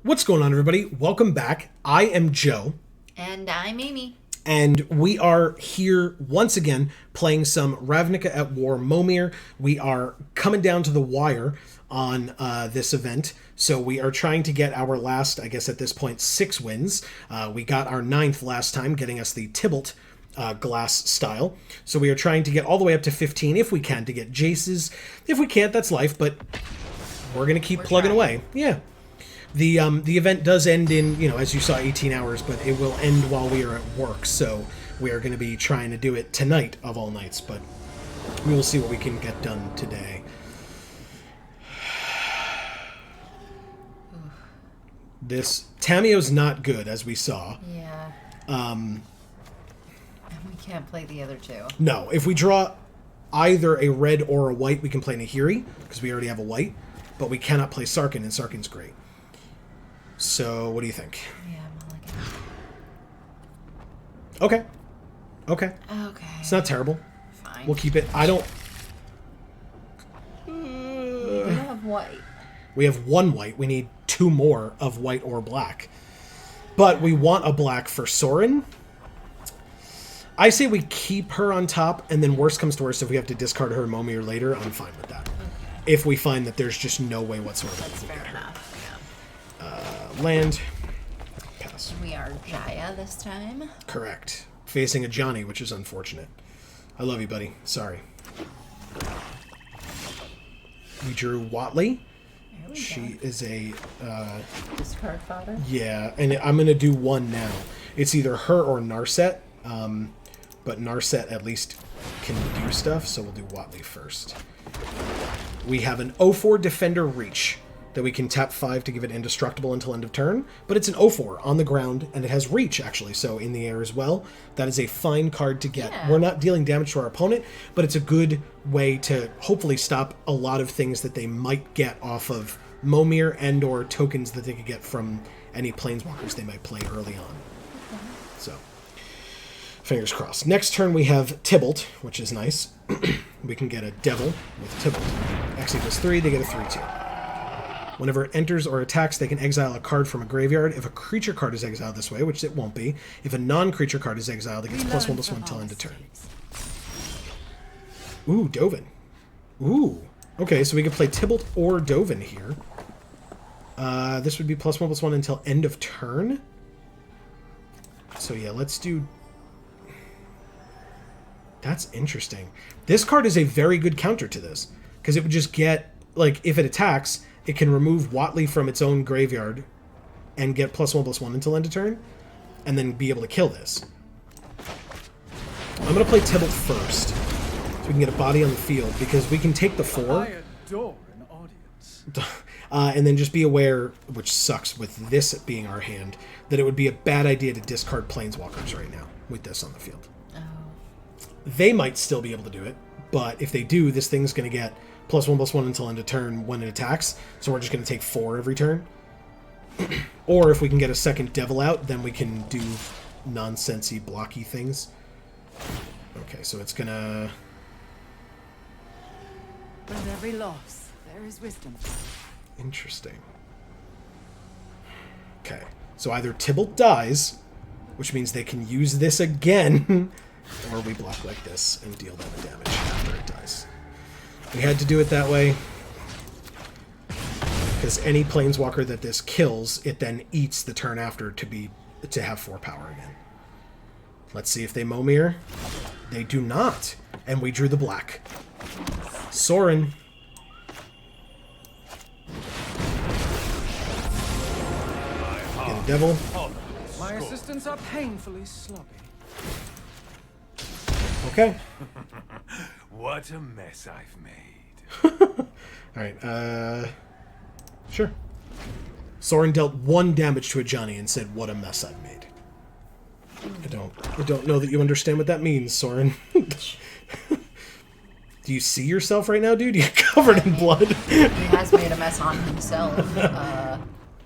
What's going on, everybody? Welcome back. I am Joe. And I'm Amy. And we are here once again playing some Ravnica at War Momir. We are coming down to the wire on this event. So we are trying to get our last, I guess at this point, 6 wins. We got our 9th last time, getting us the Tybalt glass style. So we are trying to get all the way up to 15 if we can to get Jaces. If we can't, that's life, but we're going to keep plugging away. Yeah. The event does end in, as you saw, 18 hours, but it will end while we are at work, so we are going to be trying to do it tonight of all nights, but we will see what we can get done today. This Tamio's not good, as we saw. Yeah. And we can't play the other two. No, if we draw either a red or a white, we can play Nahiri, because we already have a white, but we cannot play Sarkhan, and Sarkhan's great. So, what do you think? Yeah, Mulligan. Okay. Okay. Okay. It's not terrible. Fine. We'll keep it. I don't... We have white. We have 1 white. We need 2 more of white or black. But we want a black for Sorin. I say we keep her on top, and then worst comes to worst, if we have to discard her Momir later, I'm fine with that. Okay. If we find that there's just no way whatsoever That's we can fair get her. enough. Land. Pass. We are Jaya this time. Correct. Facing a Johnny, which is unfortunate. I love you, buddy. Sorry. We drew Watley. There we She go. is a... Discard fodder. Yeah, and I'm going to do one now. It's either her or Narset, but Narset at least can do stuff, so we'll do Watley first. We have an 0-4 Defender Reach that we can tap 5 to give it indestructible until end of turn, but it's an 0-4 on the ground, and it has Reach, actually, so in the air as well. That is a fine card to get. Yeah. We're not dealing damage to our opponent, but it's a good way to hopefully stop a lot of things that they might get off of Momir and or tokens that they could get from any Planeswalkers they might play early on. Okay. So, fingers crossed. Next turn we have Tybalt, which is nice. We can get a Devil with Tybalt. X equals 3, they get a 3/2. Whenever it enters or attacks, they can exile a card from a graveyard. If a creature card is exiled this way, which it won't be, if a non-creature card is exiled, it gets +1/+1 until end of turn. Ooh, Dovin. Ooh. Okay, so we can play Tybalt or Dovin here. This would be +1/+1 until end of turn. So yeah, let's do... That's interesting. This card is a very good counter to this, because it would just get, like, if it attacks, it can remove Watley from its own graveyard and get +1/+1 until end of turn, and then be able to kill this. I'm going to play Tybalt first, so we can get a body on the field, because we can take the 4. I adore an audience. And then just be aware, which sucks with this being our hand, that it would be a bad idea to discard Planeswalkers right now with this on the field. Oh. They might still be able to do it, but if they do, this thing's going to get +1/+1 until end of turn when it attacks, so we're just going to take 4 every turn. Or if we can get a second Devil out, then we can do nonsensey, blocky things. Okay, so it's going to... With every loss, there is wisdom. Interesting. Okay, so either Tybalt dies, which means they can use this again, or we block like this and deal them damage after it dies. We had to do it that way, because any Planeswalker that this kills, it then eats the turn after to have 4 power again. Let's see if they Momir. They do not, and we drew the black. Sorin. Get a Devil. My assistants are painfully sloppy. Okay. What a mess I've made. Alright, sure. Sorin dealt 1 damage to a Johnny and said, "What a mess I've made." I don't know that you understand what that means, Sorin. Do you see yourself right now, dude? You're covered in blood. He has made a mess on himself.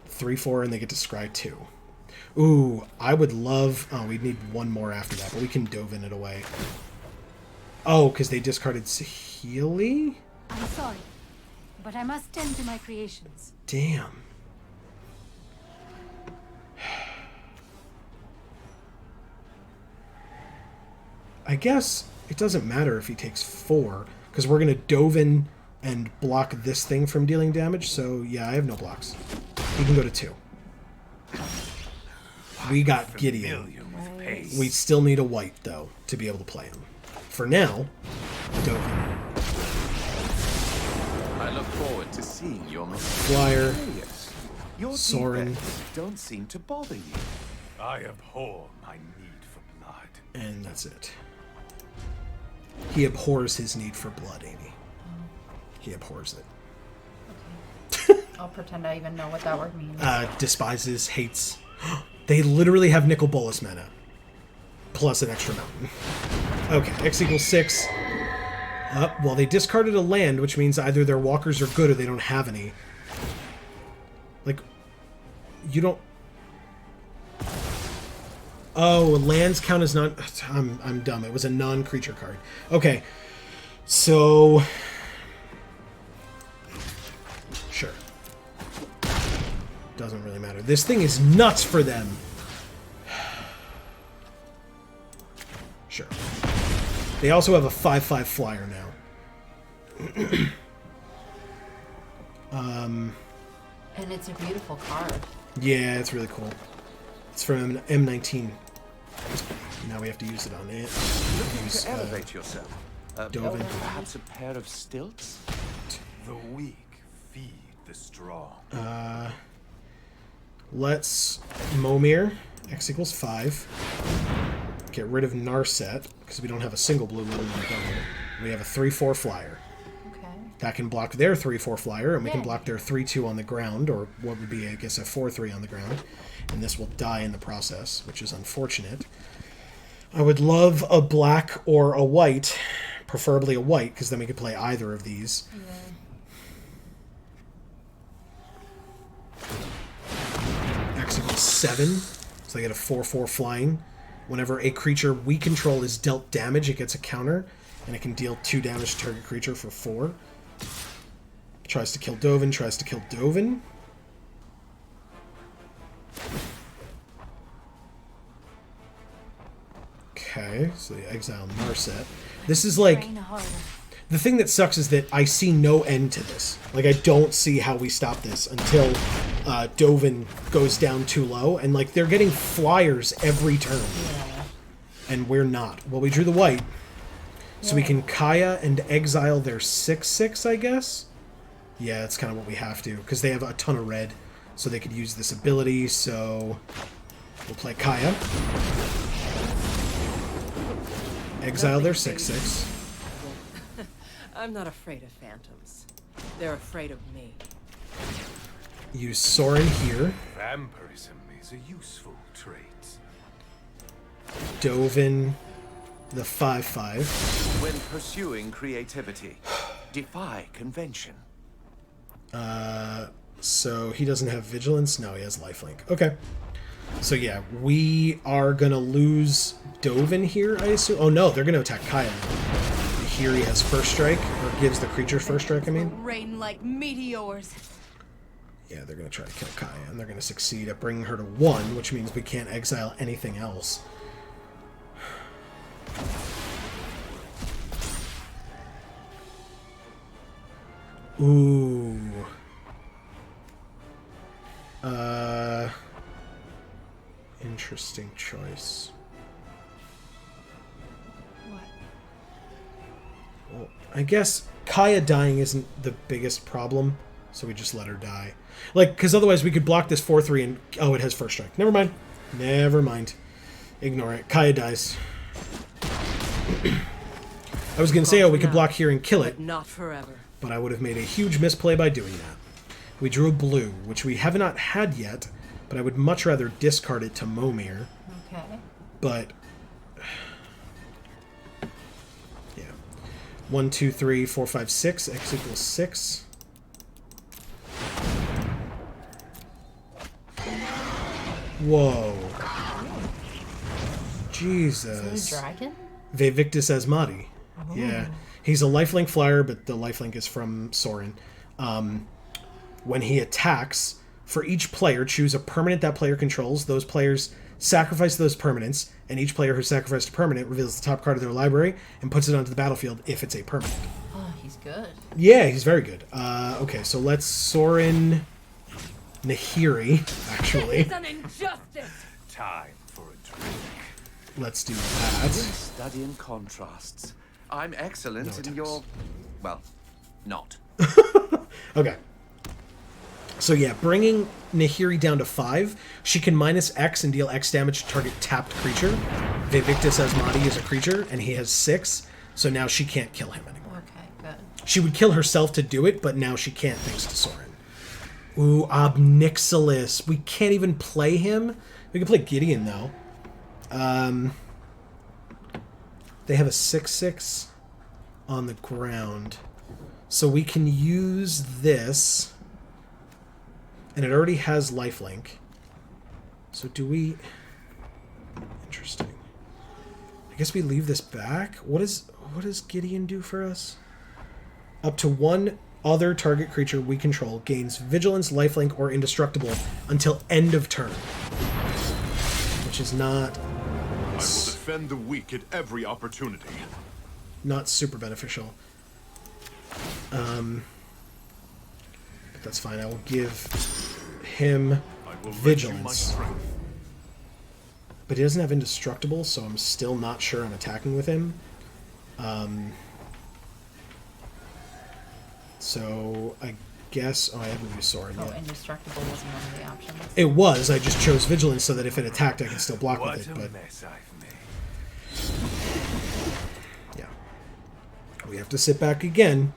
3/4, and they get to scry 2. Ooh, I would love... Oh, we'd need 1 more after that, but we can Dovin it away. Oh, because they discarded Healy? I'm sorry, but I must tend to my creations. Damn. I guess it doesn't matter if he takes 4, because we're going to Dovin and block this thing from dealing damage, so yeah, I have no blocks. He can go to 2. We got Gideon. Familiar with pace. We still need a white, though, to be able to play him. For now, Dovin. I look forward to seeing your Flyer, Yes. Your Sorin. defenses don't seem to bother you. I abhor my need for blood. and that's it. He abhors his need for blood, Amy. He abhors it. I'll pretend I even know what that word means. Despises, hates. They literally have Nicol Bolas mana. Plus an extra mountain. Okay, X equals 6. Well, they discarded a land, which means either their walkers are good or they don't have any. Like, you don't... Oh, lands count as non... I'm dumb. It was a non-creature card. Okay, so... Sure. Doesn't really matter. This thing is nuts for them. Sure. They also have a 5/5 flyer now. And it's a beautiful card. Yeah, it's really cool. It's from M19. Now we have to use it on it. Use, To elevate yourself. Dovin. Perhaps a pair of stilts? The weak feed the strong. Let's Momir. X equals 5. Get rid of Narset, because we don't have a single blue little one. We have a 3/4 flyer. Okay. That can block their 3/4 flyer, and we can Yeah. block their 3/2 on the ground, or what would be, I guess, a 4/3 on the ground. And this will die in the process, which is unfortunate. I would love a black or a white, preferably a white, because then we could play either of these. X equals 7, so they get a 4/4 flying. Whenever a creature we control is dealt damage, it gets a counter, and it can deal 2 damage to target creature for 4. Tries to kill Dovin, tries to kill Dovin. Okay, so they exile Narset. This is like... Train harder. The thing that sucks is that I see no end to this. Like, I don't see how we stop this until Dovin goes down too low. And, like, they're getting flyers every turn. Yeah. And we're not. Well, we drew the white. So we Yeah. can Kaya and exile their 6/6, I guess? Yeah, that's kind of what we have to. Because they have a ton of red. So they could use this ability. So we'll play Kaya. Exile their 6/6. I'm not afraid of phantoms. They're afraid of me. Use Sorin here. Vampirism is a useful trait. Dovin the 5/5. When pursuing creativity, defy convention. So he doesn't have vigilance? No, he has lifelink. Okay. So yeah, we are gonna lose Dovin here, I assume. Oh no, they're gonna attack Kaya. Here he has first strike, or gives the creature first strike, I mean. Rain like meteors. Yeah, they're gonna try to kill Kaya, and they're gonna succeed at bringing her to 1, which means we can't exile anything else. Ooh. Interesting choice. What? Well, I guess Kaya dying isn't the biggest problem, so we just let her die. Like, because otherwise we could block this 4/3 and... Oh, it has first strike. Never mind. Never mind. Ignore it. Kaya dies. I was going to say, oh, we could block here and kill it, But not forever. but I would have made a huge misplay by doing that. We drew a blue, which we have not had yet, but I would much rather discard it to Momir. Okay. But yeah, 1, 2, 3, 4, 5, 6. X equals 6. Whoa! Jesus. Blue dragon? Vevictus Asmati. Yeah, he's a lifelink flyer, but the lifelink is from Sorin. When he attacks, For each player, choose a permanent that player controls. Those players sacrifice those permanents, and each player who sacrificed a permanent reveals the top card of their library and puts it onto the battlefield if it's a permanent. Oh, he's good. Yeah, he's very good. Okay, so let's Sorin Nahiri, actually. It's an injustice. Time for a drink. Let's do that. Studying contrasts. I'm excellent No in attacks. your... Well, not. Okay. So yeah, bringing Nahiri down to 5, she can minus X and deal X damage to target tapped creature. Vivictus Asmati is a creature, and he has 6, so now she can't kill him anymore. Okay, good. She would kill herself to do it, but now she can't thanks to Sorin. Ooh, Obnixilis. We can't even play him. We can play Gideon, though. They have a 6/6 on the ground. So we can use this. And it already has lifelink. So do we... Interesting. I guess we leave this back. What does Gideon do for us? Up to one other target creature we control gains vigilance, lifelink, or indestructible until end of turn. Which is not... I will defend the weak at every opportunity. not super beneficial. But that's fine. I will give him I will lend you my vigilance. strength. But he doesn't have indestructible, so I'm still not sure I'm attacking with him. So I guess... Oh, I haven't used sword Oh, yet. indestructible wasn't one of the options. It was. I just chose vigilance so that if it attacked, I could still block What with it. a But mess I've made. yeah, we have to sit back again.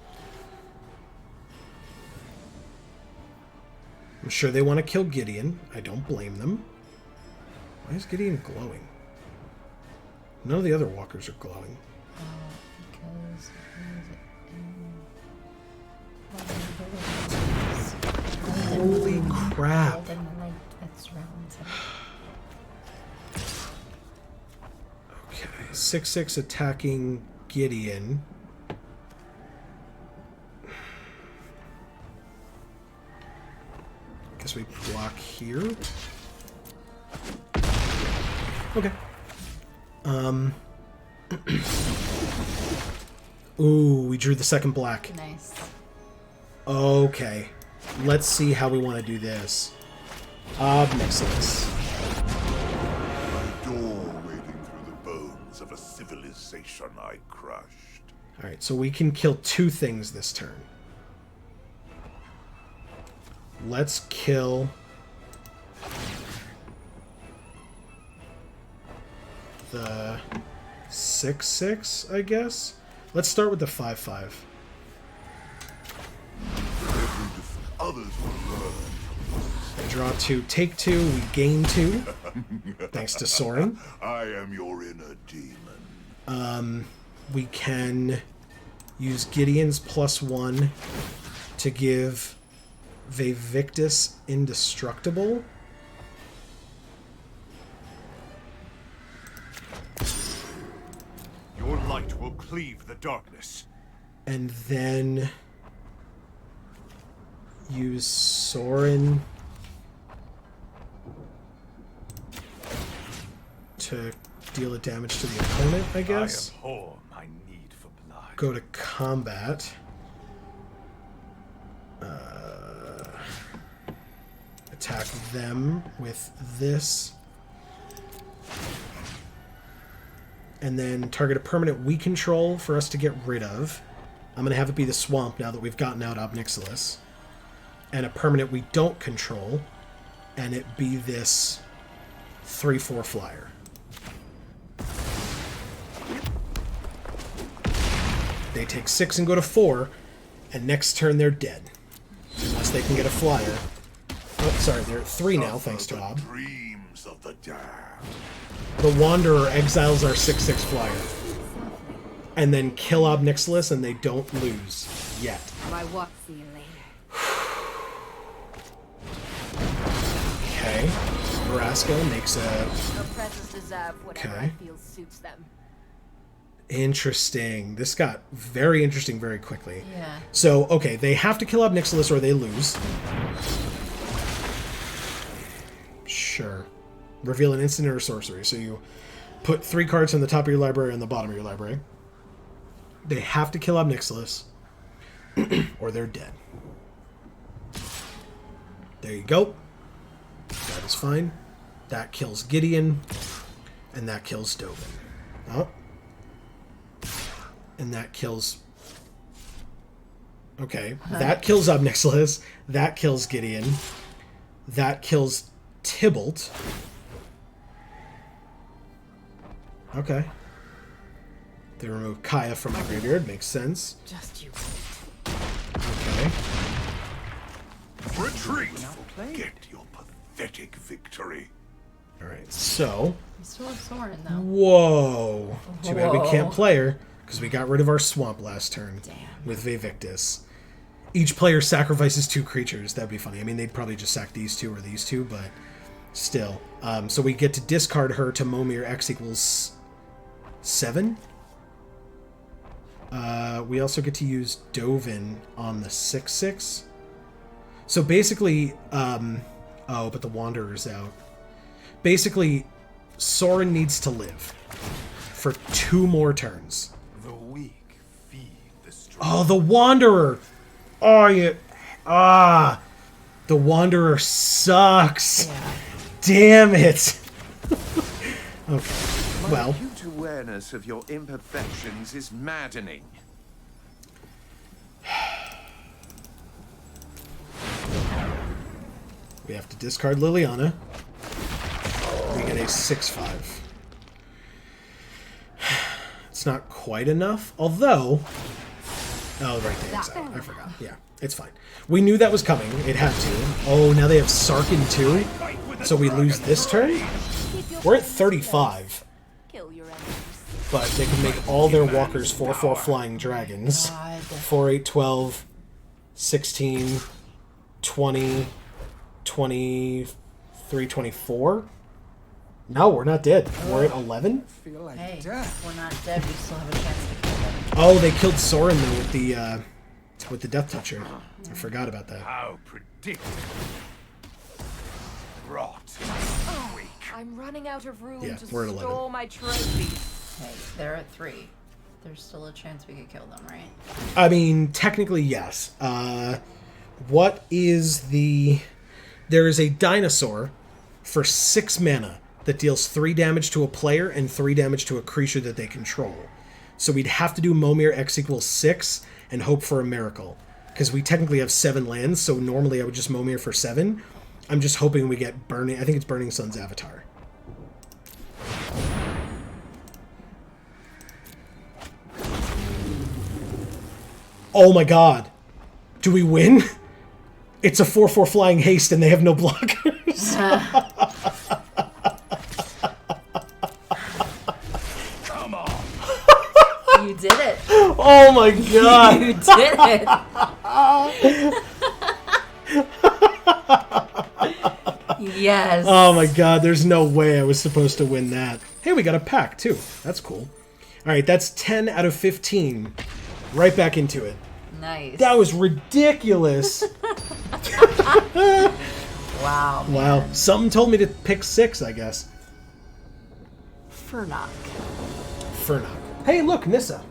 I'm sure they want to kill Gideon. I don't blame them. Why is Gideon glowing? None of the other walkers are glowing. Because Holy crap. golden light that surrounds him. Okay, 6/6 attacking Gideon. Guess we block here. Okay. Ooh, we drew the second black. Nice. Okay. Let's see how we want to do this. Obnixilis. Door wading through the bones of a civilization I crushed. Alright, so we can kill two things this turn. Let's kill... the 6/6, I guess? Let's start with the 5/5. Others will learn. I draw 2, take 2, we gain 2. Thanks to Sorin. I am your inner demon. We can use Gideon's +1 to give Vivictus indestructible. Your light will cleave the darkness. And then use Sorin to deal a damage to the opponent, I guess. I abhor my need for blood. Go to combat. Attack them with this. And then target a permanent we control for us to get rid of. I'm going to have it be the swamp now that we've gotten out Obnixilis. And a permanent we don't control. And it be this 3/4 flyer. They take 6 and go to 4. And next turn they're dead. Unless they can get a flyer. Oh, sorry, they're at 3 now, thanks to Ob. Dreams of the damned. The Wanderer exiles our 6/6 flyer. And then kill Obnixilis and they don't lose. Yet. My walk, see you later. Okay. Nebraska makes a... Oppressors deserve whatever Okay. I feel suits them. Interesting. This got very interesting very quickly. Yeah. So, okay, they have to kill Obnixilis or they lose. Sure. Reveal an instant or a sorcery. So you put 3 cards on the top of your library and the bottom of your library. They have to kill Obnixilis, or they're dead. There you go. That is fine. That kills Gideon, and that kills Dovin. Oh. And that kills... Okay, that kills Obnixilis. That kills Gideon. That kills Tybalt. Okay. They remove Kaya from my graveyard. Makes sense. Just you. Okay. Retreat! Forget your pathetic victory. Alright, so... We still have Soren, though. Whoa! Too bad we can't Whoa. play her, because we got rid of our swamp last turn. Damn. With Vivictus. Each player sacrifices 2 creatures. That'd be funny. I mean, they'd probably just sack these 2 or these 2, but still. So we get to discard her to Momir. X equals 7. We also get to use Dovin on the 6/6. So basically, oh, but the Wanderer's out. Basically, Soren needs to live for 2 more turns. The weak feed the strong. Oh, the Wanderer! Oh, you... Ah! The Wanderer sucks! Yeah. Damn it! Okay, My well... acute awareness of your imperfections is maddening. We have to discard Liliana. We get a 6/5. It's not quite enough, although... Oh, right, they exile. I forgot. Yeah, it's fine. We knew that was coming. It had to. Oh, now they have Sarkin too? So we lose this turn? We're at 35. Kill your enemies. But they can make all their walkers 4/4 flying dragons. God. 4, 8, 12, 16, 20, 23, 24. No, we're not dead. We're at 11. Feel like Hey, death. we're not dead. We still have a chance to kill them. Oh, they killed Soren though with the Death Toucher. I forgot about that. How predictable. Rot. Weak. I'm running out of room Yeah, to we're at 11. store my trophies. Hey, they're at 3. There's still a chance we could kill them, right? I mean, technically, yes. What is the... There is a dinosaur for 6 mana that deals 3 damage to a player and 3 damage to a creature that they control. So we'd have to do Momir X equals 6 and hope for a miracle. Because we technically have 7 lands, so normally I would just Momir for 7. I'm just hoping we get Burning... I think it's Burning Sun's Avatar. Oh my god. Do we win? It's a 4/4 flying haste and they have no blockers. Come on. You did it. Oh my god. You did it. Yes. Oh my god, there's no way I was supposed to win that. Hey, we got a pack too. That's cool. Alright, that's 10 out of 15. Right back into it. Nice. That was ridiculous. Wow. Wow. man. Something told me to pick 6, I guess. Furnock. Furnock. Hey, look, Nissa.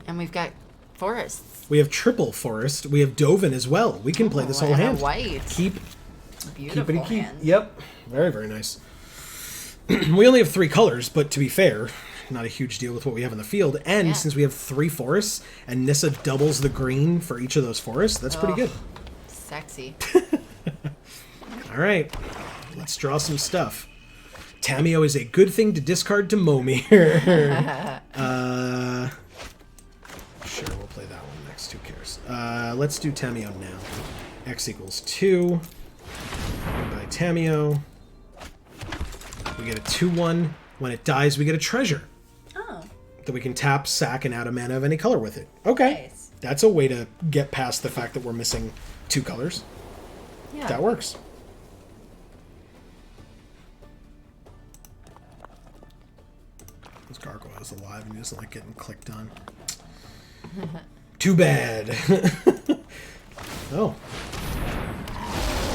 And we've got forests. We have triple forest. We have Dovin as well. We can play this whole and a hand. white. Keep. Beautiful Keepity keep. hand. Yep. Very, very nice. We only have 3 colors, but to be fair, not a huge deal with what we have in the field. And Yeah. since we have 3 forests, and Nissa doubles the green for each of those forests, that's pretty good. Sexy. All right. Let's draw some stuff. Tameo is a good thing to discard to Momir. Sure, we'll play that one next. Who cares? Let's do Tameo now. X equals 2. By Tameo. We get a 2/1. When it dies, we get a treasure Oh. that we can tap, sack, and add a mana of any color with it. Okay. Nice. That's a way to get past the fact that we're missing 2 colors. Yeah. That works. This gargoyle is alive and he doesn't like getting clicked on. Too bad. Oh.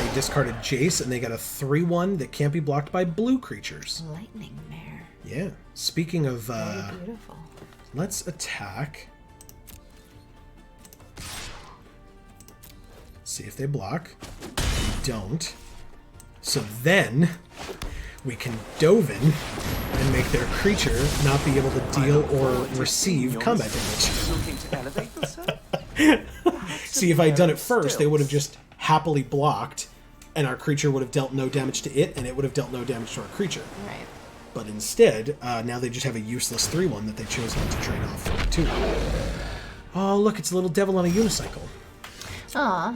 they discarded Jace, and they got a 3/1 that can't be blocked by blue creatures. Lightning mare. Yeah. Speaking of, Very beautiful. let's attack. See if they block. They don't. So then we can Dovin and make their creature not be able to deal or receive combat damage. Looking to elevate yourself? See, if I'd done it first, they would have just happily blocked, and our creature would have dealt no damage to it, and it would have dealt no damage to our creature. Right. But instead, now they just have a useless 3/1 that they chose not to trade off for 2. Oh, look, it's a little devil on a unicycle. Aw.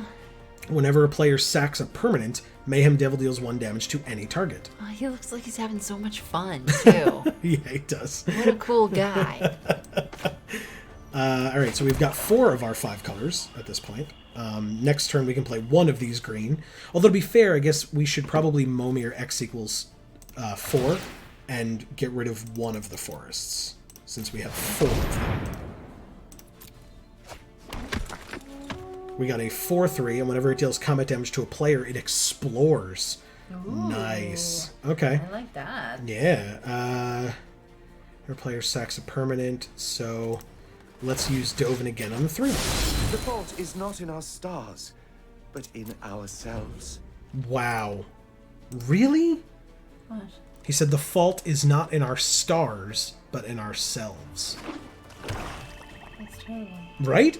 Whenever a player sacks a permanent, Mayhem Devil deals 1 damage to any target. Oh, he looks like he's having so much fun, too. Yeah, he does. What a cool guy. Alright, so we've got 4 of our 5 colors at this point. Next turn we can play 1 of these green. Although to be fair, I guess we should probably Momir X equals 4 and get rid of 1 of the forests, since we have 4 of them. We got a 4/3, and whenever it deals combat damage to a player, it explores. Ooh. Nice. Okay. I like that. Yeah. Your player sacks a permanent, so let's use Dovin again on the 3. The fault is not in our stars, but in ourselves. Wow. Really? What? He said the fault is not in our stars, but in ourselves. That's terrible. Right?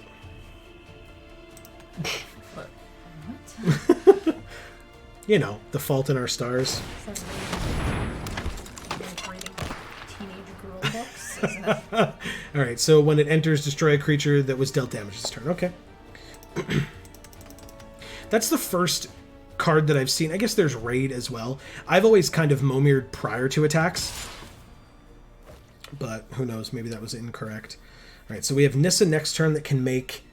What? You know, the fault in our stars. Teenage girl books? Is that... Alright, so when it enters, destroy a creature that was dealt damage this turn. Okay. That's the first card that I've seen. I guess there's Raid as well. I've always kind of Momired prior to attacks. But who knows, maybe that was incorrect. Alright, so we have Nissa next turn that can make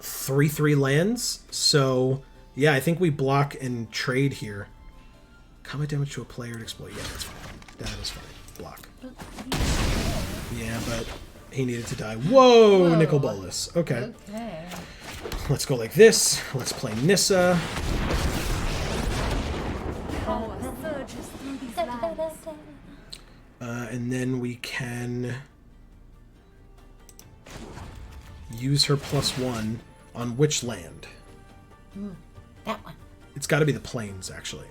3/3 lands. So, yeah, I think we block and trade here. Combat damage to a player to exploit. Yeah, that's fine. That is fine. Block. Yeah, but he needed to die. Whoa! Nicol Bolas. Okay. Okay. Let's go like this. Let's play Nissa. Power surges through these lands. And then we can use her +1 on which land? That one. It's got to be the plains, actually.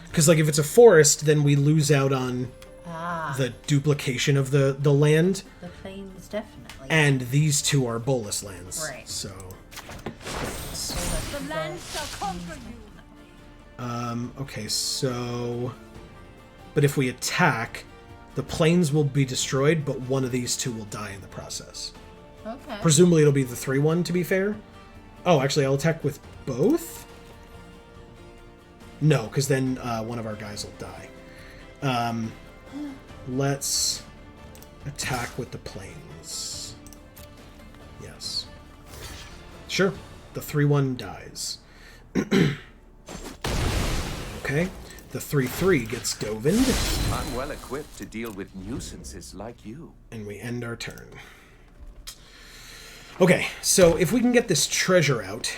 Because, like, if it's a forest, then we lose out on the duplication of the land. The plains, definitely. And these 2 are Bolas lands. Right. So, The land shall conquer you. okay, so... But if we attack, the plains will be destroyed, but one of these 2 will die in the process. Okay. Presumably it'll be the 3/1, to be fair. Oh, actually, I'll attack with both? No, because then one of our guys will die. Let's attack with the plains. Yes. Sure. The 3/1 dies. Okay. The 3/3 gets Dovined. I'm well equipped to deal with nuisances like you. And we end our turn. Okay, so if we can get this treasure out,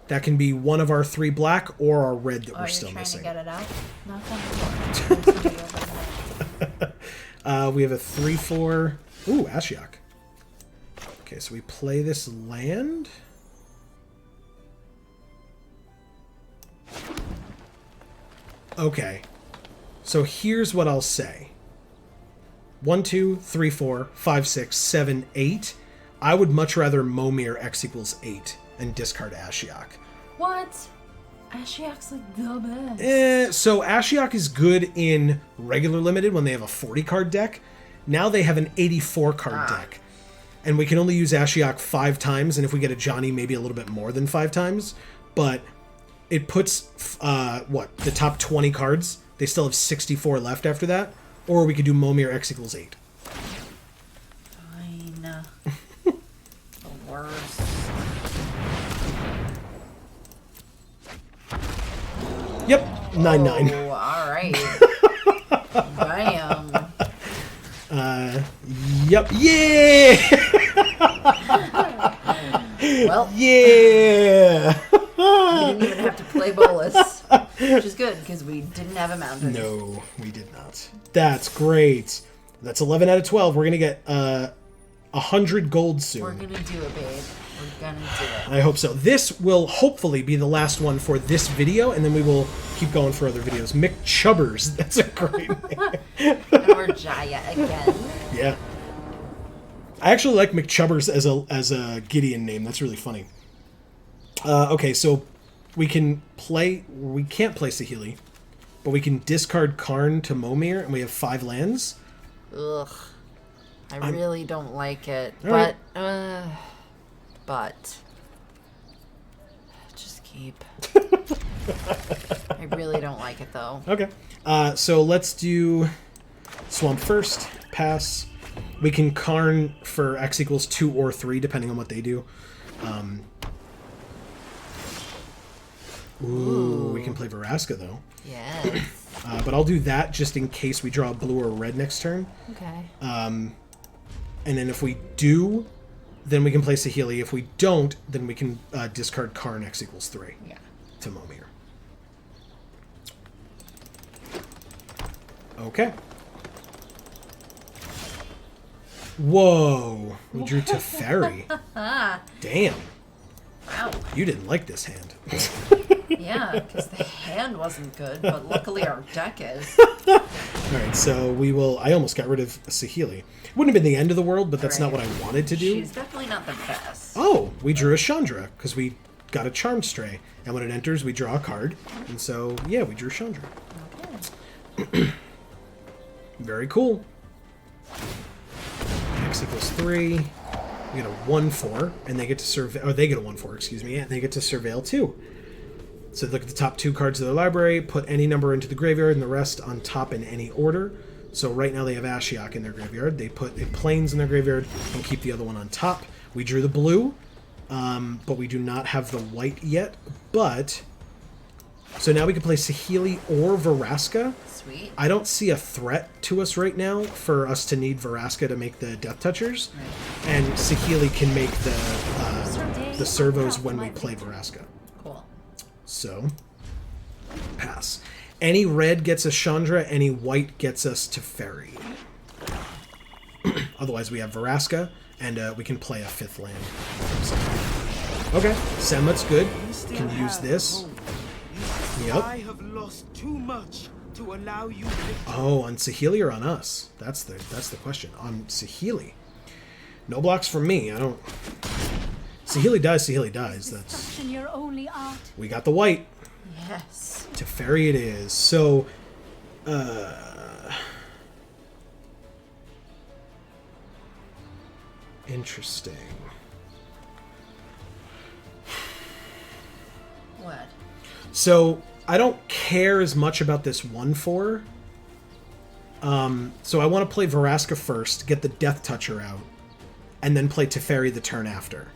that can be one of our 3 black or our red that we're still missing. You're trying to get it out? Knock on the door. We have a 3/4. Ooh, Ashiok. Okay, so we play this land. Okay, so here's what I'll say. 1, 2, 3, 4, 5, 6, 7, 8. I would much rather Momir X equals 8 and discard Ashiok. What? Ashiok's like the best. So Ashiok is good in regular limited when they have a 40 card deck. Now they have an 84 card deck. And we can only use Ashiok 5 times, and if we get a Johnny, maybe a little bit more than 5 times. But it puts, the top 20 cards. They still have 64 left after that. Or we could do Momir X equals 8. Fine. The worst. Yep, 9/9. Oh, alright. Bam. Yep, yeah! Well, Yeah! you didn't even have to play Bolus. Which is good, because we didn't have a mountain. No, we did not. That's great. That's 11 out of 12. We're going to get 100 gold soon. We're gonna do it, babe. We're gonna do it. I hope so. This will hopefully be the last one for this video, and then we will keep going for other videos. Mick Chubbers. That's a great name. And we're Jaya again. Yeah. I actually like McChubbers as a Gideon name. That's really funny. Okay, so we can't play Saheeli, but we can discard Karn to Momir, and we have 5 lands. Ugh. I really don't like it. All But just keep. I really don't like it though. Okay. So let's do Swamp first. Pass. We can Karn for X equals 2 or 3, depending on what they do. Ooh, we can play Vraska, though. Yes. But I'll do that just in case we draw blue or red next turn. Okay. And then if we do, then we can play Saheeli. If we don't, then we can discard Karn X equals 3 to Momir. Okay. Whoa. We drew Teferi. Damn. Wow. You didn't like this hand. Yeah, because the hand wasn't good, but luckily our deck is. Alright, so we will... I almost got rid of Saheeli. Wouldn't have been the end of the world, but that's not what I wanted to do. She's definitely not the best. Oh, we drew a Chandra, because we got a Charmed Stray. And when it enters, we draw a card. And so, yeah, we drew Chandra. Okay. Very cool. X equals 3. We get a 1/4, and they get to surveil... Or they get a 1/4, excuse me, and they get to surveil too. So look at the top 2 cards of their library, put any number into the graveyard, and the rest on top in any order. So right now they have Ashiok in their graveyard. They put a Plains in their graveyard and keep the other one on top. We drew the blue, but we do not have the white yet. But... So now we can play Saheeli or Vraska. Sweet. I don't see a threat to us right now for us to need Vraska to make the Death Touchers. Right. And Saheeli can make the servos when we play Vraska. Cool. So, pass. Any red gets us Chandra, any white gets us Teferi. Otherwise, we have Vraska, and we can play a 5th land. Okay, Semlet's good. Can use this. Yep. I have lost too much to allow you. Oh, on Saheeli or on us? That's the question. On Saheeli. No blocks from me. I don't... Saheeli dies. That's... Your only art. We got the white. Yes. Teferi it is. So, interesting. What? So, I don't care as much about this 1/4. So I want to play Vraska first, get the Death Toucher out, and then play Teferi the turn after.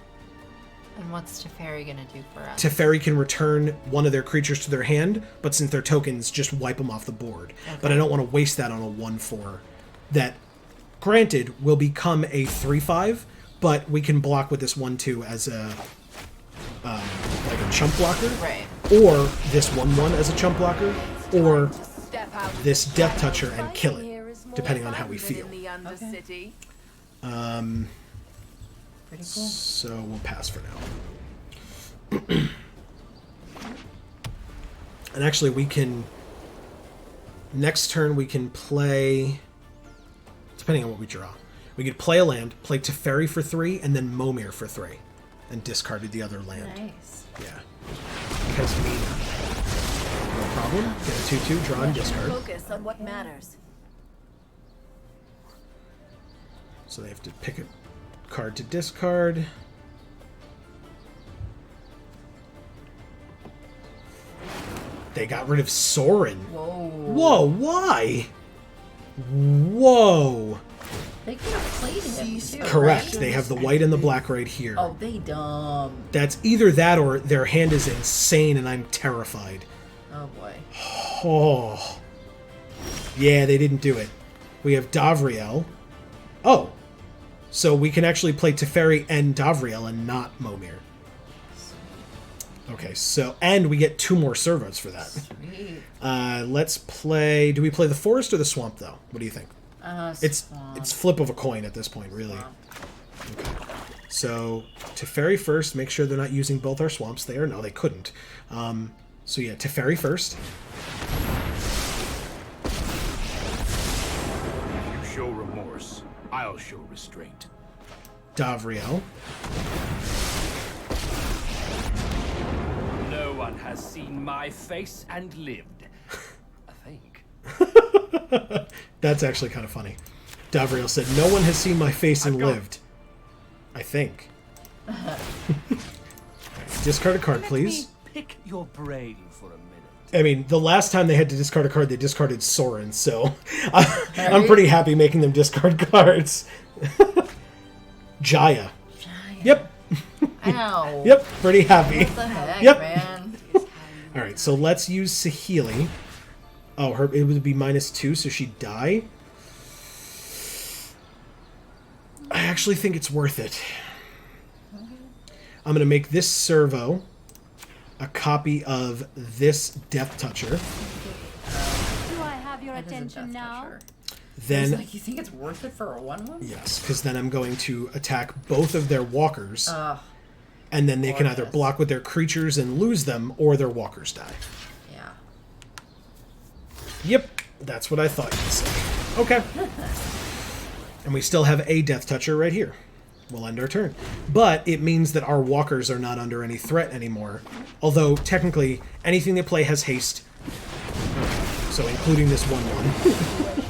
And what's Teferi gonna do for us? Teferi can return one of their creatures to their hand, but since they're tokens, just wipe them off the board. Okay. But I don't want to waste that on a 1/4. That, granted, will become a 3/5, but we can block with this 1/2 as a like a chump blocker. Right. Or this 1/1 as a chump blocker, or this Death Toucher and kill it, depending on how we feel. Okay. Pretty cool. So we'll pass for now. And actually we can... Next turn we can play... Depending on what we draw. We could play a land, play Teferi for 3, and then Momir for 3. And discarded the other land. Nice. Yeah. Because me. No problem. Get a 2/2, draw and discard. Focus on what matters. So they have to pick a card to discard. They got rid of Sorin. Whoa. Whoa, why? Whoa. They could have played him too. Correct. Right? They have the white and the black right here. Oh, they dumb. That's either that or their hand is insane and I'm terrified. Oh boy. Oh. Yeah, they didn't do it. We have Davriel. Oh. So we can actually play Teferi and Davriel and not Momir. Okay, so, and we get 2 more servos for that. Sweet. Let's play, do we play the forest or the swamp, though? What do you think? Swamp. It's flip of a coin at this point, really. Swamp. Okay. So, Teferi first, make sure they're not using both our swamps there. No, they couldn't. So yeah, Teferi first. If you show remorse, I'll show restraint. Davriel. No one has seen my face and lived. I think. That's actually kind of funny. Davriel said, "No one has seen my face and lived." I think. Discard a card, please. Pick your brain for a minute. I mean, the last time they had to discard a card, they discarded Soren, so I'm pretty happy making them discard cards. Jaya. Yep. Ow. Yep, pretty happy. What the heck, Yep. man? Alright, so let's use Saheeli. Oh, it would be -2, so she'd die. I actually think it's worth it. I'm going to make this servo a copy of this Death Toucher. Do I have your That is a attention death now? toucher. Then, It's like, you think it's worth it for a 1/1? yes, because then I'm going to attack both of their walkers, Ugh. and then they can either gorgeous. block with their creatures and lose them, or their walkers die. Yeah. Yep, that's what I thought you'd say. Okay. And we still have a Death Toucher right here. We'll end our turn. But it means that our walkers are not under any threat anymore. Although, technically, anything they play has haste. Okay, so including this 1/1.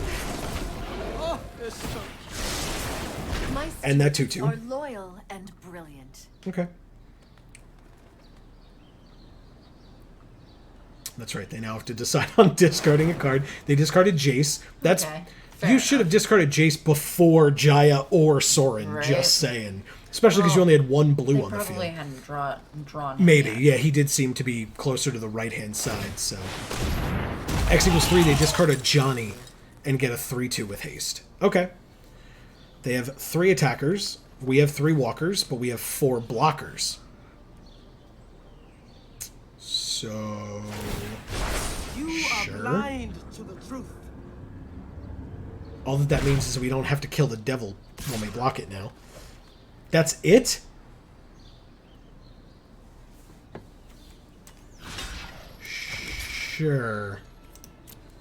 Oh, there's so My And that students 2/2. are loyal and brilliant. Okay. That's right, they now have to decide on discarding a card. They discarded Jace. That's... Okay. You should have discarded Jace before Jaya or Soren, Right. just saying. Especially because you Well, only had 1 blue They on the probably field. hadn't drawn him Maybe, yet. yeah, he did seem to be closer to the right-hand side, so... X equals 3, they discard a Johnny and get a 3/2 with haste. Okay. They have 3 attackers, we have 3 walkers, but we have 4 blockers. So... You Sure. are blind to the truth. All that means is we don't have to kill the devil when we block it now. That's it? Sure.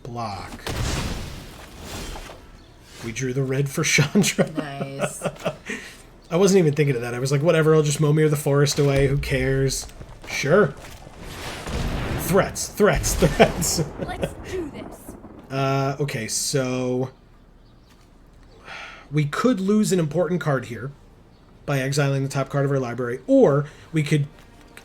Block. We drew the red for Chandra. Nice. I wasn't even thinking of that. I was like, whatever, I'll just Momir the forest away. Who cares? Sure. Threats, threats, threats. Let's do this. Okay, so... We could lose an important card here by exiling the top card of our library, or we could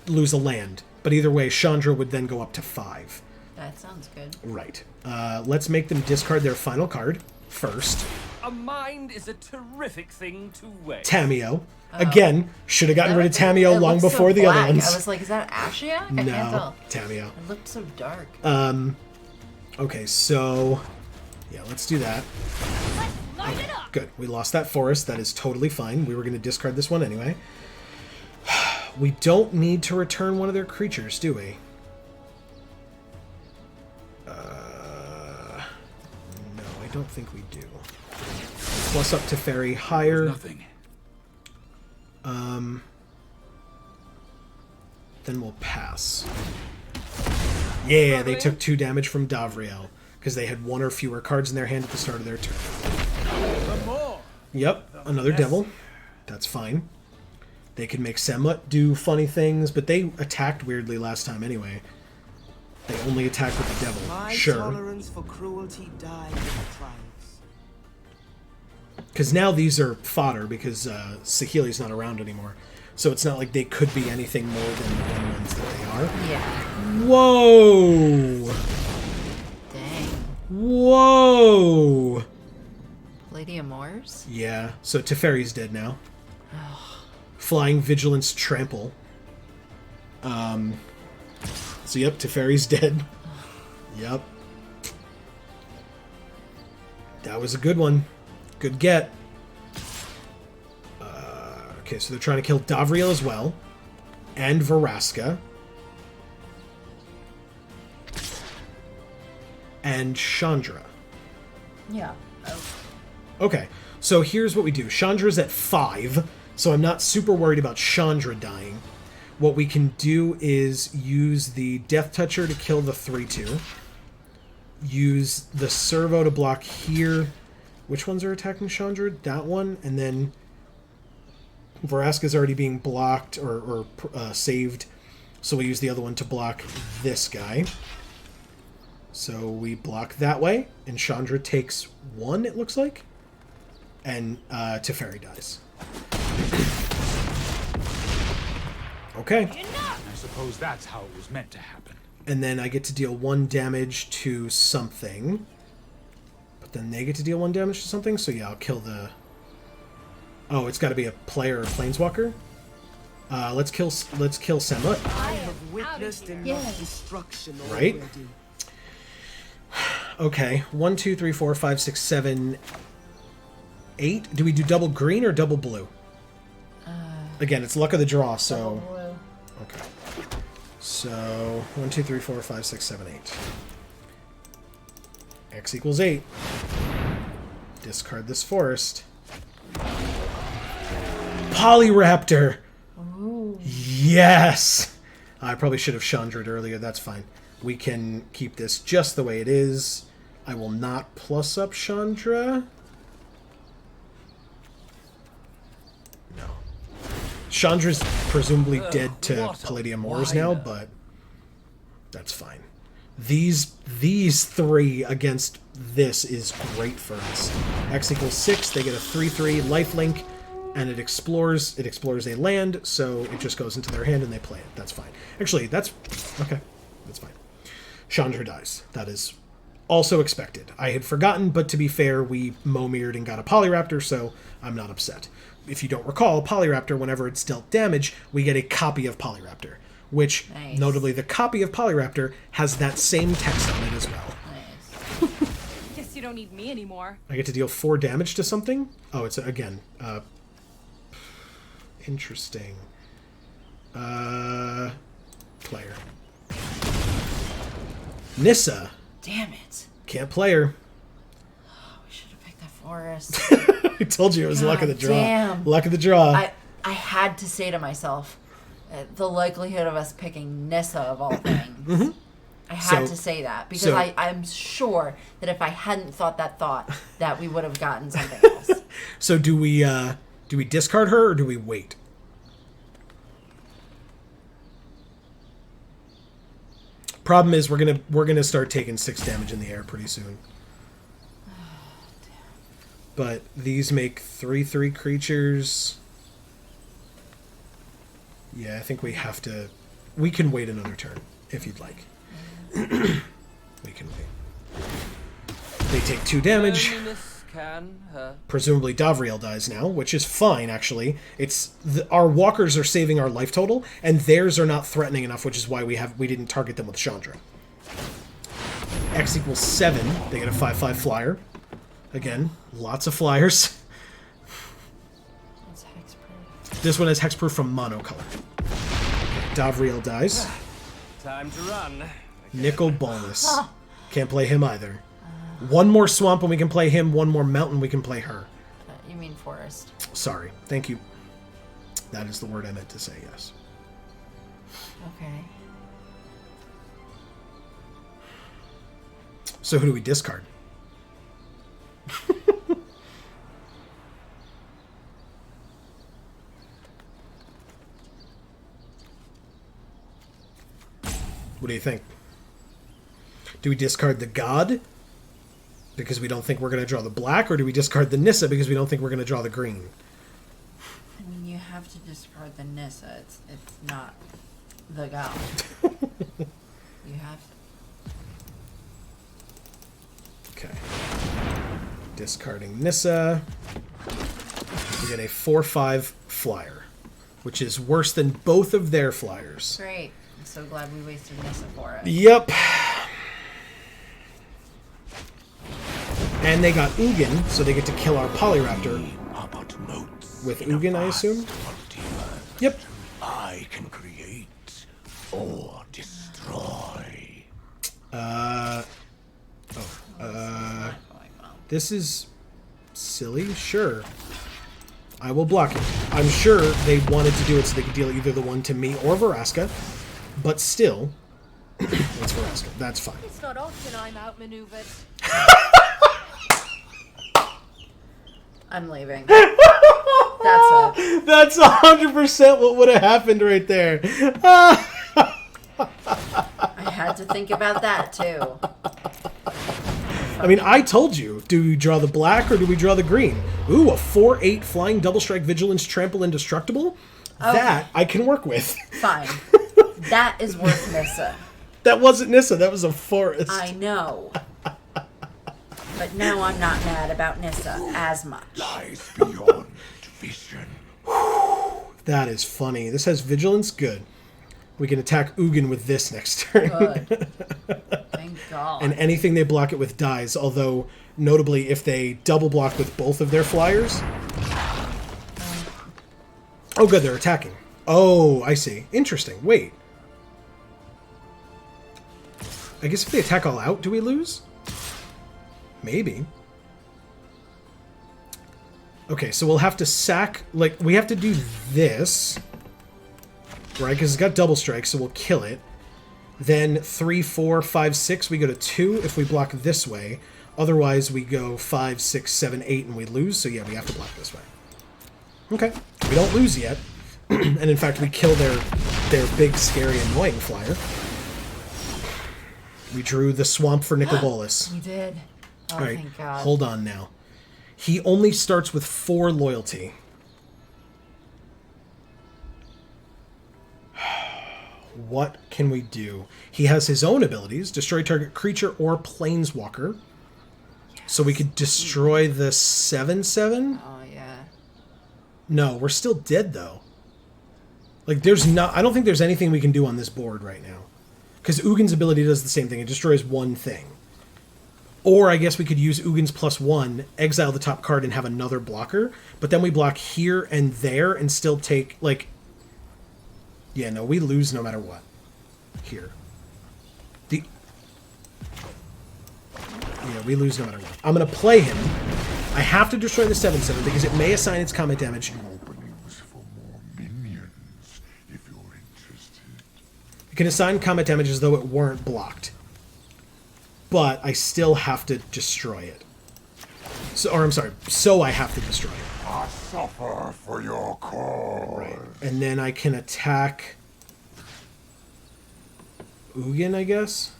lose a land. But either way, Chandra would then go up to 5. That sounds good. Right. Let's make them discard their final card first. A mind is a terrific thing to weigh. Tameo. Again, should have gotten rid of Tameo It long looks so before the other black. ones. I was like, is that Ashia? I can't No, tell. Tameo. It looked so dark. Okay, so... Yeah, let's do that. Line it up. Good. We lost that forest. That is totally fine. We were going to discard this one anyway. We don't need to return one of their creatures, do we? No, I don't think we do. Plus up to Fairy higher. Nothing. Then we'll pass. Yeah, they took 2 damage from Davriel because they had 1 or fewer cards in their hand at the start of their turn. the more. Yep, another devil. That's fine. They can make Semut do funny things, but they attacked weirdly last time anyway. They only attacked with the devil. My Sure. tolerance for cruelty died in the trials. Because now these are fodder because Saheeli's not around anymore. So it's not like they could be anything more than the 1/1s that they are. Yeah. Whoa! Dang. Whoa! Lady Amores? Yeah, so Teferi's dead now. Flying Vigilance Trample. So yep, Teferi's dead. Yep. That was a good one. Good get. Okay, so they're trying to kill Davriel as well. And Veraska. and Chandra. Yeah. Okay, so here's what we do. Chandra's at 5, so I'm not super worried about Chandra dying. What we can do is use the Death Toucher to kill the 3/2. Use the Servo to block here. Which ones are attacking Chandra? That one, and then Vraska's already being blocked or saved, so we use the other one to block this guy. So we block that way, and Chandra takes 1, it looks like, and Teferi dies. Okay. I suppose that's how it was meant to happen. And then I get to deal 1 damage to something. But then they get to deal 1 damage to something, so yeah, I'll kill the... Oh, it's got to be a player or planeswalker? Let's kill Semla. I have witnessed enough destruction Right? already. Okay, 1, 2, 3, 4, 5, 6, 7, 8. Do we do double green or double blue? Again, it's luck of the draw, so... Okay. So, 1, 2, 3, 4, 5, 6, 7, 8. X equals 8. Discard this forest. Polyraptor! Ooh. Yes! I probably should have Chandra'd earlier, that's fine. We can keep this just the way it is. I will not plus up Chandra. No. Chandra's presumably dead to Palladium Ores now, but that's fine. These 3 against this is great for us. X equals 6, they get a 3/3 lifelink, and it explores a land, so it just goes into their hand and they play it. That's fine. Actually, that's okay. That's fine. Chandra dies. That is also expected. I had forgotten, but to be fair, we Momir'd and got a Polyraptor, so I'm not upset. If you don't recall, Polyraptor, whenever it's dealt damage, we get a copy of Polyraptor, which, nice. Notably, the copy of Polyraptor has that same text on it as well. Nice. Guess you don't need me anymore. I get to deal 4 damage to something? Oh, it's, again, interesting. Player. Nissa. Damn it. Can't play her. Oh, we should have picked that forest. I told you it was luck of the draw. Damn. Luck of the draw. I had to say to myself, the likelihood of us picking Nissa of all things. I had to say that because I'm sure that if I hadn't thought that thought, that we would have gotten something else. So do we discard her or do we wait? Problem is we're gonna start taking 6 damage in the air pretty soon. But these make 3/3 creatures. Yeah, I think we have to. We can wait another turn if you'd like. We can wait. They take 2 damage. Presumably Davriel dies now, which is fine, actually. It's our walkers are saving our life total, and theirs are not threatening enough, which is why we didn't target them with Chandra. X equals 7. They get a 5/5 flyer. Again, lots of flyers. It's hexproof. This one is hexproof from monocolor. Davriel dies. Time to run. Nickel bonus. Can't play him either. 1 more swamp and we can play him. 1 more mountain we can play her. You mean forest. Sorry. Thank you. That is the word I meant to say, yes. Okay. So who do we discard? What do you think? Do we discard the god because we don't think we're going to draw the black, or do we discard the Nissa because we don't think we're going to draw the green? I mean, you have to discard the Nissa. It's not the god. You have to. Okay. Discarding Nissa. We get a 4/5 flyer, which is worse than both of their flyers. Great. I'm so glad we wasted Nissa for it. Yep. And they got Ugin, so they get to kill our Polyraptor. With Ugin, I assume? Yep. I can create or destroy. Oh, This is silly. Sure. I will block it. I'm sure they wanted to do it so they could deal either the one to me or Veraska, but still, it's Veraska. That's fine. It's not often I'm outmaneuvered. I'm leaving. That's it. That's 100% what would have happened right there. I had to think about that too. I mean, I told you. Do we draw the black or do we draw the green? Ooh, a 4/8 flying double strike vigilance trample indestructible. Okay. That I can work with. Fine. That is worth Nissa. That wasn't Nissa. That was a forest. I know. But now I'm not mad about Nissa as much. Lies beyond vision. That is funny. This has vigilance. Good. We can attack Ugin with this next turn. Good. Thank God. And anything they block it with dies, although notably if they double block with both of their flyers. Oh good, they're attacking. Oh, I see. Interesting. Wait. I guess if they attack all out, do we lose? Maybe. Okay, so we'll have to sack, like, we have to do this. Right, because it's got double strike, so we'll kill it. Then 3, 4, 5, 6, we go to 2 if we block this way. Otherwise, we go 5, 6, 7, 8, and we lose. So yeah, we have to block this way. Okay, we don't lose yet. And in fact, we kill their big, scary, annoying flyer. We drew the swamp for Nicobolus. We did. Oh, all right, thank God. Hold on now. He only starts with 4 loyalty. What can we do? He has his own abilities. Destroy target creature or planeswalker. Yes. So we could destroy the 7/7? Oh, yeah. No, we're still dead, though. Like, there's not... I don't think there's anything we can do on this board right now. Because Ugin's ability does the same thing. It destroys one thing. Or I guess we could use Ugin's +1, exile the top card, and have another blocker. But then we block here and there and still take, like... Yeah, no, we lose no matter what. Here. Yeah, we lose no matter what. I'm going to play him. I have to destroy the 7/7 because it may assign its combat damage. Openings for more minions, if you're interested. It can assign combat damage as though it weren't blocked. But I still have to destroy it. So I have to destroy it. I suffer for your cause. Right. And then I can attack Ugin, I guess?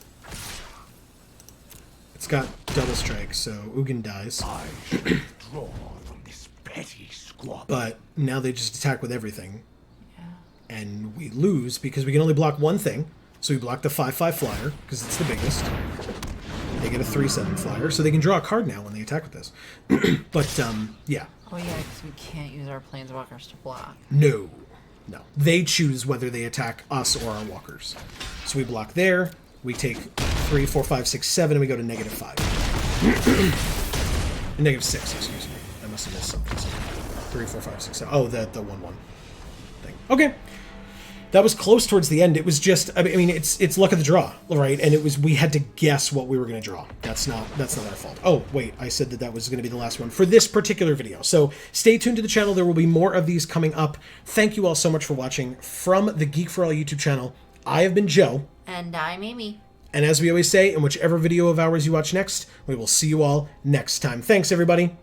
It's got double strike, so Ugin dies. I should withdraw from this petty squabble. But now they just attack with everything. Yeah. And we lose because we can only block one thing. So we block the 5/5 flyer, because it's the biggest. They get a 3/7 flyer, so they can draw a card now when they attack with this. But, yeah. Oh, yeah, because we can't use our planeswalkers to block. No. No. They choose whether they attack us or our walkers. So we block there. We take 3, 4, 5, 6, 7, and we go to -5. -6, excuse me. I must have missed something. 3, 4, 5, 6, 7. Oh, the 1/1 thing. Okay. That was close towards the end. It was just, I mean, it's luck of the draw, right? And we had to guess what we were going to draw. That's not our fault. Oh, wait, I said that was going to be the last one for this particular video. So stay tuned to the channel. There will be more of these coming up. Thank you all so much for watching from the Geek for All YouTube channel. I have been Joe. And I'm Amy. And as we always say, in whichever video of ours you watch next, we will see you all next time. Thanks, everybody.